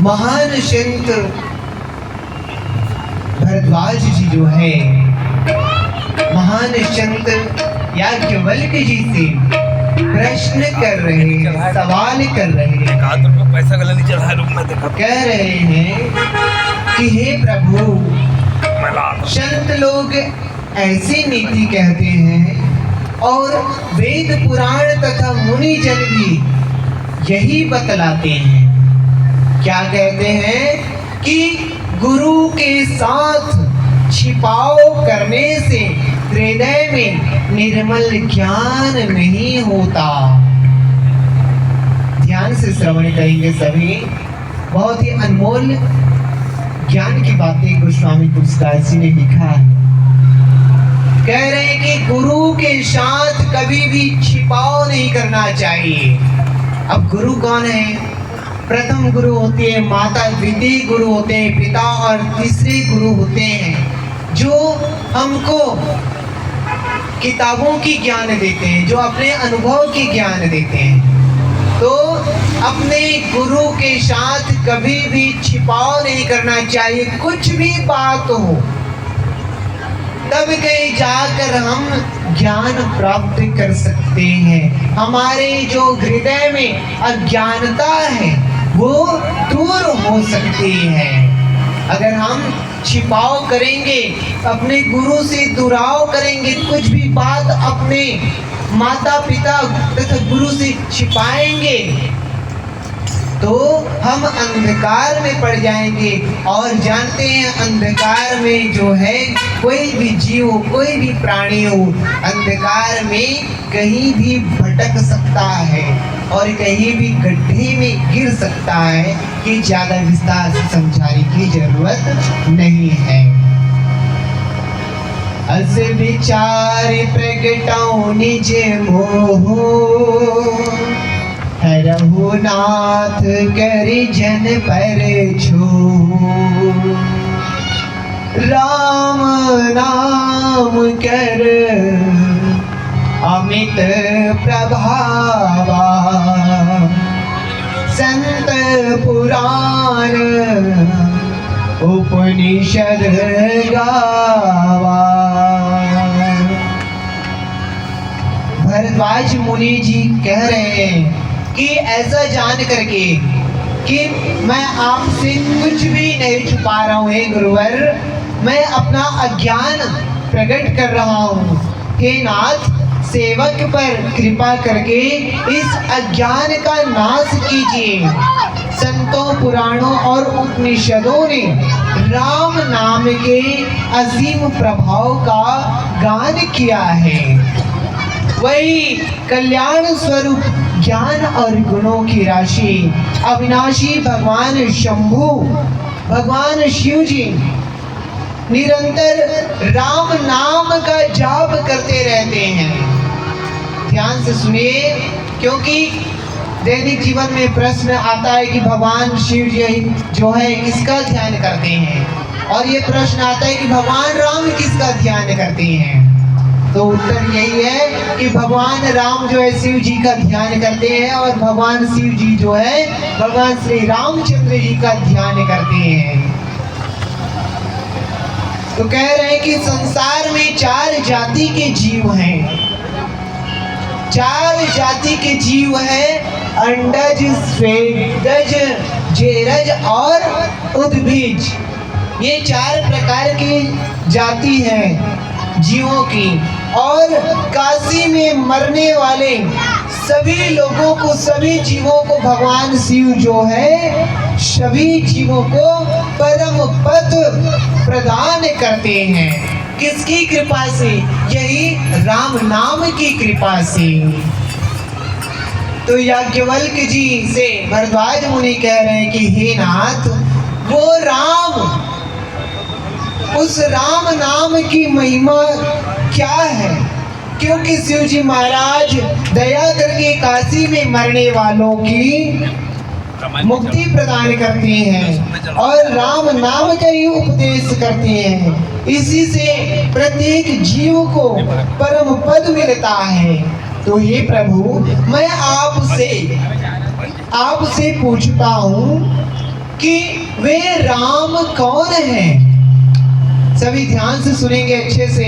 महान संत भरद्वाज जी जो है, महान संत याज्ञवल्क्य जी से प्रश्न कर रहे हैं, सवाल कर रहे हैं। पैसा गला नहीं चढ़ा रूम में देखा, कह रहे हैं कि हे प्रभु, संत लोग ऐसी नीति कहते हैं और वेद पुराण तथा मुनि जन भी यही बतलाते हैं। क्या कहते हैं कि गुरु के साथ छिपाव करने से हृदय में निर्मल ज्ञान नहीं होता। ध्यान से श्रवण करेंगे सभी। बहुत ही अनमोल ज्ञान की बातें गोस्वामी तुलसीदास जी ने लिखा है। कह रहे हैं कि गुरु के साथ कभी भी छिपाव नहीं करना चाहिए। अब गुरु कौन है? प्रथम गुरु होते हैं माता, द्वितीय गुरु होते हैं पिता और तीसरे गुरु होते हैं जो हमको किताबों की ज्ञान देते हैं, जो अपने अनुभव की ज्ञान देते हैं। तो अपने गुरु के साथ कभी भी छिपाव नहीं करना चाहिए। कुछ भी बात हो तब कहीं जाकर हम ज्ञान प्राप्त कर सकते हैं। हमारे जो हृदय में अज्ञानता है वो दूर हो सकती है। अगर हम छिपाव करेंगे, अपने गुरु से दुराव करेंगे, कुछ भी बात अपने माता पिता तथा गुरु से छिपाएंगे तो हम अंधकार में पड़ जाएंगे। और जानते हैं अंधकार में जो है कोई भी जीव, कोई भी प्राणी हो, अंधकार में कहीं भी भटक सकता है और कहीं भी गड्ढे में गिर सकता है कि ज्यादा विस्तार से समझाने की जरूरत नहीं है। अस विचार प्रगटाओ निज मोह, रघुनाथ कर जन पर छो। राम नाम कर अमित प्रभावा, संत पुराण उपनिषद गावा। भरद्वाज मुनि जी कह रहे हैं कि ऐसा जान करके कि मैं आपसे कुछ भी नहीं छुपा रहा हूँ हे गुरुवर, मैं अपना अज्ञान प्रकट कर रहा हूँ। हे नाथ, सेवक पर कृपा करके इस अज्ञान का नाश कीजिए। संतों, पुराणों और उपनिषदों ने राम नाम के असीम प्रभाव का गान किया है। वही कल्याण स्वरूप ज्ञान और गुणों की राशि अविनाशी भगवान शंभु, भगवान शिव जी निरंतर राम नाम का जाप करते रहते हैं। ध्यान से सुनिए, क्योंकि दैनिक जीवन में प्रश्न आता है कि भगवान शिव जी जो है किसका ध्यान करते हैं, और ये प्रश्न आता है कि भगवान राम किसका ध्यान करते हैं। तो उत्तर यही है कि भगवान राम जो है शिव जी का ध्यान करते हैं और भगवान शिव जी जो है भगवान श्री रामचंद्र जी का ध्यान करते हैं। तो कह रहे हैं कि संसार में 4 जाति के जीव हैं। 4 जाति के जीव हैं, अंडज, स्वेदज, जेरज और उद्भिज। ये 4 प्रकार की जाति है जीवों की। और काशी में मरने वाले सभी लोगों को, सभी जीवों को भगवान शिव जो है सभी जीवों को परम पद प्रदान करते हैं। किसकी कृपा से? यही राम नाम की कृपा से। तो याज्ञवल्क्य जी से भरद्वाज मुनि कह रहे हैं कि हे नाथ, वो राम, उस राम नाम की महिमा क्या है? क्योंकि शिव जी महाराज दया करके काशी में मरने वालों की मुक्ति प्रदान करते हैं और राम नाम का ही उपदेश करते हैं। इसी से प्रत्येक जीव को परम पद मिलता है। तो हे प्रभु, मैं आपसे पूछता हूँ कि वे राम कौन हैं। सभी ध्यान से सुनेंगे अच्छे से।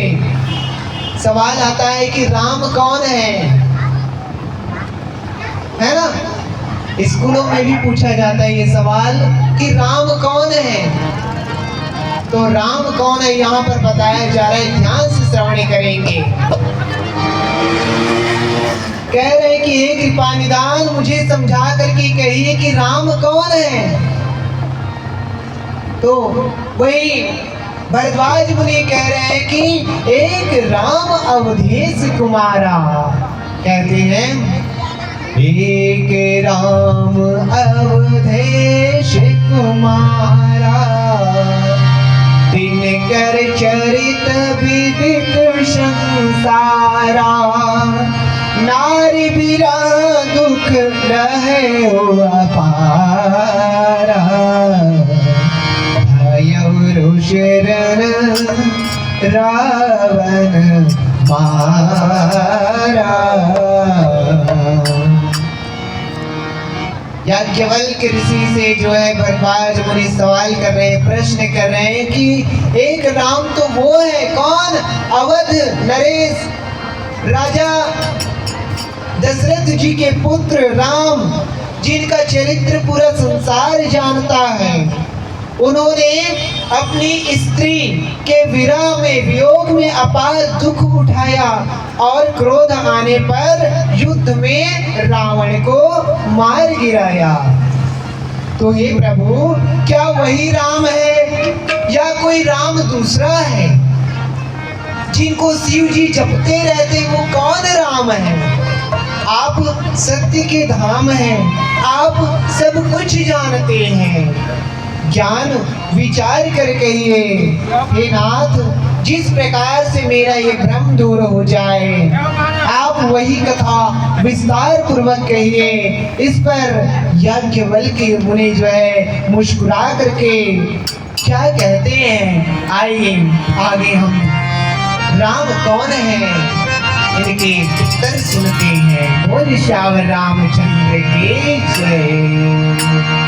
सवाल आता है कि राम कौन है ना? स्कूलों में भी पूछा जाता है ये सवाल कि राम कौन है। तो राम कौन है यहाँ पर बताया जा रहा है, ध्यान से श्रवण करेंगे। कह रहे हैं कि हे कृपा निदान मुझे समझा करके कहिए कि राम कौन है। तो वही भरद्वाज मुनि कह रहे हैं कि एक राम अवधेश कुमारा। कहते हैं एक राम अवधेश कुमारा, दिनकर चरित विदित संसारा, नारी बिरा दुख रहे अपारा, भयउ शरण रावण मारा। याज्ञवल्क्य ऋषि से जो है भरद्वाज मुनि सवाल कर रहे हैं, प्रश्न कर रहे हैं कि एक राम तो वो है, कौन? अवध नरेश राजा दशरथ जी के पुत्र राम, जिनका चरित्र पूरा संसार जानता है। उन्होंने अपनी स्त्री के विरह में, वियोग में अपार दुख उठाया और क्रोध आने पर युद्ध में रावण को मार गिराया। तो हे प्रभु, क्या वही राम है या कोई राम दूसरा है? जिनको शिव जी जपते रहते वो कौन राम है? आप सत्य के धाम हैं, आप सब कुछ जानते हैं, ज्ञान विचार कर कहिए हे नाथ, जिस प्रकार से मेरा ये भ्रम दूर हो जाए। आप वही कथा विस्तार पूर्वक कहिए। इस पर याज्ञवल्क्य मुनि जो है मुस्कुरा करके क्या कहते हैं, आइए आगे हम राम कौन है इनके उत्तर सुनते हैं। बोल श्याम रामचंद्र की जय।